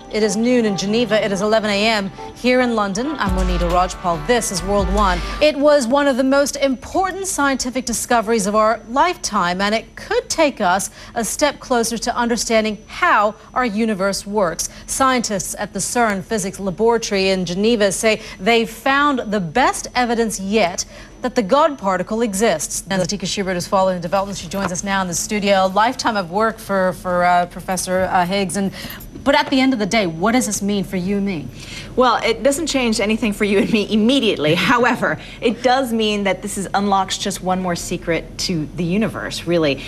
It is noon in Geneva. It is 11 a.m. here in London. I'm Monita, Rajpal. This is World One. It was one of the most important scientific discoveries of our lifetime, and it could take us a step closer to understanding how our universe works. Scientists at the CERN Physics Laboratory in Geneva say they've found the best evidence yet that the God particle exists. And HIggss is following developments. She joins us now in the studio. A lifetime of work for Professor Higgs. But at the end of the day, what does this mean for you and me? Well, it doesn't change anything for you and me immediately. However, it does mean that this unlocks just one more secret to the universe, really.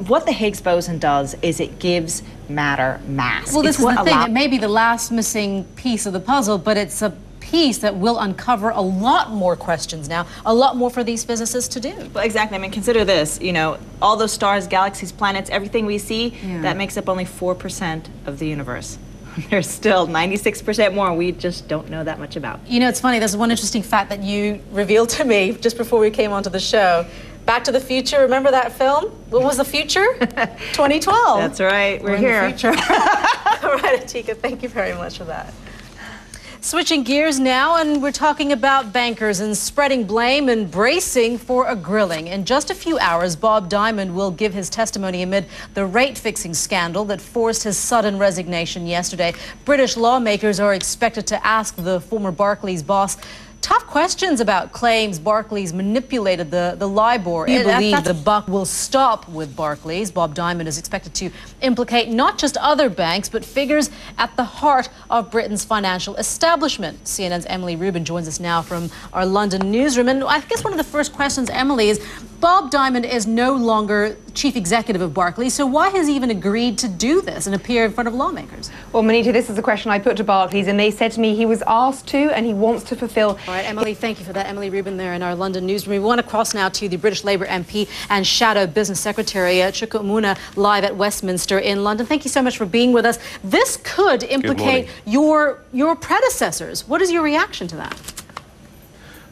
What the Higgs boson does is it gives matter mass. Well, this is the thing. It may be the last missing piece of the puzzle, but it's a piece that will uncover a lot more questions now, a lot more for these physicists to do. Well, exactly. I mean, consider this, you know, all those stars, galaxies, planets, everything we see, that makes up only 4% of the universe. There's still 96% more we just don't know that much about. You know, it's funny, there's one interesting fact that you revealed to me just before we came onto the show. Back to the Future, remember that film? What was the future? 2012. That's right, we're here. In the future. All right, Atika, thank you very much for that. Switching gears now, and we're talking about bankers and spreading blame and bracing for a grilling. In just a few hours, Bob Diamond will give his testimony amid the rate-fixing scandal that forced his sudden resignation yesterday. British lawmakers are expected to ask the former Barclays boss tough questions about claims Barclays manipulated the LIBOR. You believe the buck will stop with Barclays. Bob Diamond is expected to implicate not just other banks, but figures at the heart of Britain's financial establishment. CNN's Emily Rubin joins us now from our London newsroom. And I guess one of the first questions, Emily, is Bob Diamond is no longer chief executive of Barclays, so why has he even agreed to do this and appear in front of lawmakers? Well, Monita, this is a question I put to Barclays, and they said to me he was asked to, and he wants to fulfill. All right, Emily, thank you for that. Emily Rubin there in our London newsroom. We want to cross now to the British Labour MP and Shadow Business Secretary, Chukwumuna, live at Westminster in London. Thank you so much for being with us. This could implicate your predecessors. What is your reaction to that?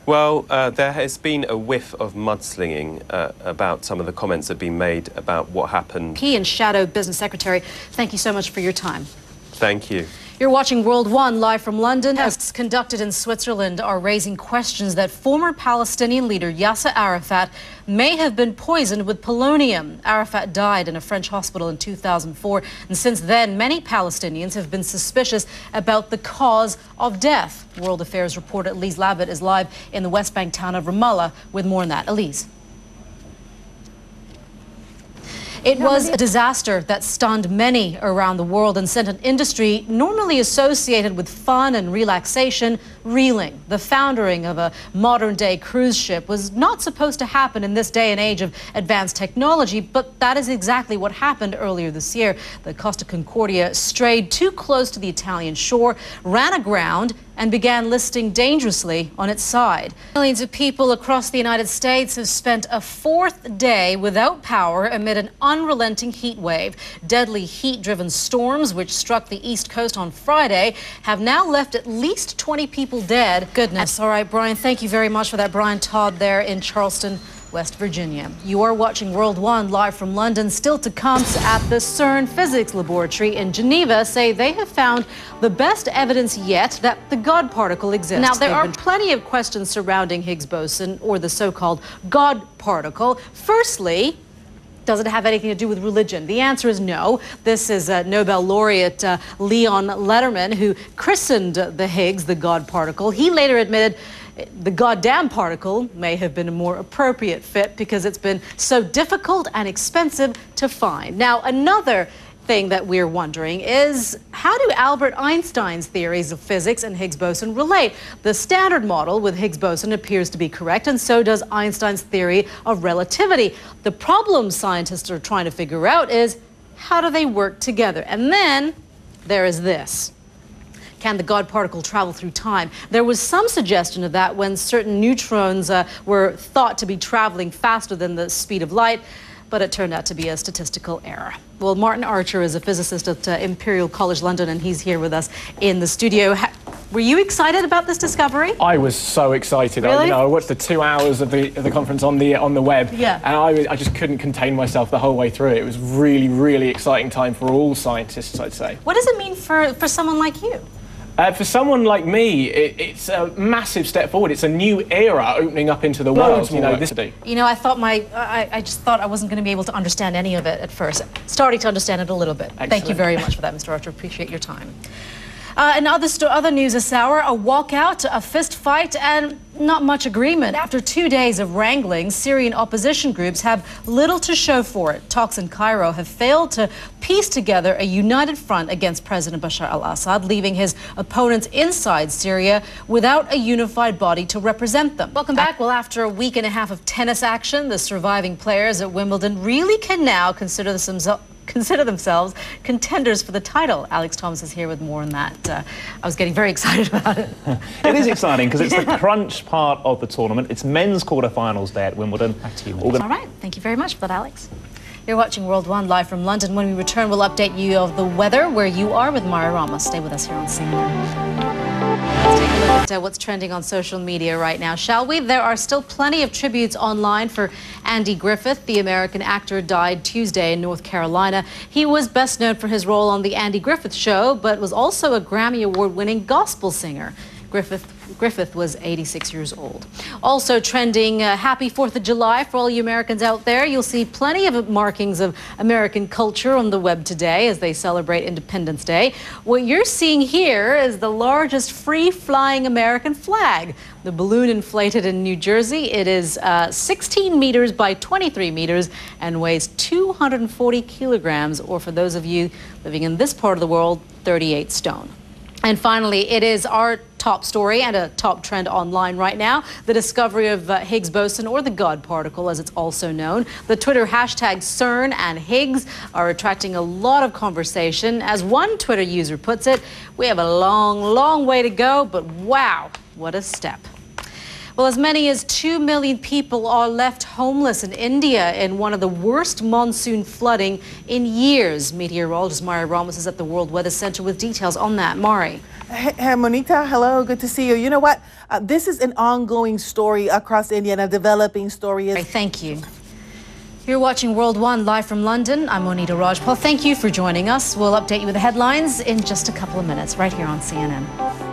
Well, there has been a whiff of mudslinging about some of the comments that have been made about what happened. MP and Shadow Business Secretary, thank you so much for your time. Thank you. You're watching World One live from London. Tests conducted in Switzerland are raising questions that former Palestinian leader Yasser Arafat may have been poisoned with polonium. Arafat died in a French hospital in 2004, and since then, many Palestinians have been suspicious about the cause of death. World Affairs reporter Elise Labit is live in the West Bank town of Ramallah with more on that. Elise. It was a disaster that stunned many around the world and sent an industry normally associated with fun and relaxation reeling. The foundering of a modern-day cruise ship was not supposed to happen in this day and age of advanced technology, but that is exactly what happened earlier this year. The Costa Concordia strayed too close to the Italian shore, ran aground, and began listing dangerously on its side. Millions of people across the United States have spent a fourth day without power amid an unrelenting heat wave. Deadly heat-driven storms, which struck the East Coast on Friday, have now left at least 20 people dead. Goodness. All right, Brian, thank you very much for that. Brian Todd there in Charleston, West Virginia. You are watching World One live from London. Still to come at the CERN Physics Laboratory in Geneva say they have found the best evidence yet that the God particle exists. Now, there are plenty of questions surrounding Higgs boson, or the so-called God particle. Firstly, does it have anything to do with religion? The answer is no. This is Nobel laureate Leon Lederman, who christened the Higgs the God particle. He later admitted the goddamn particle may have been a more appropriate fit because it's been so difficult and expensive to find. Now, another thing that we're wondering is, how do Albert Einstein's theories of physics and Higgs boson relate? The standard model with Higgs boson appears to be correct, and so does Einstein's theory of relativity. The problem scientists are trying to figure out is, how do they work together? And then there is this. Can the God particle travel through time? There was some suggestion of that when certain neutrons were thought to be traveling faster than the speed of light, but it turned out to be a statistical error. Well, Martin Archer is a physicist at Imperial College London, and he's here with us in the studio. Were you excited about this discovery? I was so excited. Really? I watched the 2 hours of the conference on the web, Yeah. and I just couldn't contain myself the whole way through it. It was really, really exciting time for all scientists, I'd say. What does it mean for someone like you? For someone like me, it's a massive step forward. It's a new era opening up into the world. You know, I thought I just thought I wasn't going to be able to understand any of it at first. Starting to understand it a little bit. Excellent. Thank you very much for that, Mr. Archer. Appreciate your time. And other news this hour, a walkout, a fist fight, and not much agreement. After 2 days of wrangling, Syrian opposition groups have little to show for it. Talks in Cairo have failed to piece together a united front against President Bashar al-Assad, leaving his opponents inside Syria without a unified body to represent them. Welcome back. Well, after a week and a half of tennis action, the surviving players at Wimbledon really can now consider themselves contenders for the title. Alex Thomas is here with more on that. I was getting very excited about it. It is exciting because it's the crunch part of the tournament. It's men's quarter-finals day at Wimbledon. Back to you, All right. Thank you very much for that, Alex. You're watching World 1 live from London. When we return, we'll update you of the weather where you are with Mara Ramos. Stay with us here on CNN. Let's take a look at what's trending on social media right now, shall we? There are still plenty of tributes online for Andy Griffith. The American actor died Tuesday in North Carolina. He was best known for his role on The Andy Griffith Show, but was also a Grammy Award-winning gospel singer. Griffith was 86 years old. Also trending, happy 4th of July for all you Americans out there. You'll see plenty of markings of American culture on the web today as they celebrate Independence Day. What you're seeing here is the largest free-flying American flag. The balloon inflated in New Jersey. It is 16 meters by 23 meters and weighs 240 kilograms, or for those of you living in this part of the world, 38 stone. And finally, it is our top story and a top trend online right now, the discovery of Higgs Boson, or the God particle as it's also known. The Twitter hashtag CERN and Higgs are attracting a lot of conversation. As one Twitter user puts it, we have a long, long way to go, but wow, what a step. Well, as many as 2 million people are left homeless in India in one of the worst monsoon flooding in years. Meteorologist Mari Ramos is at the World Weather Center with details on that. Mari. Hey, Monita, hello, good to see you. You know what? This is an ongoing story across India and a developing story. Thank you. You're watching World 1 live from London. I'm Monita Rajpal. Thank you for joining us. We'll update you with the headlines in just a couple of minutes right here on CNN.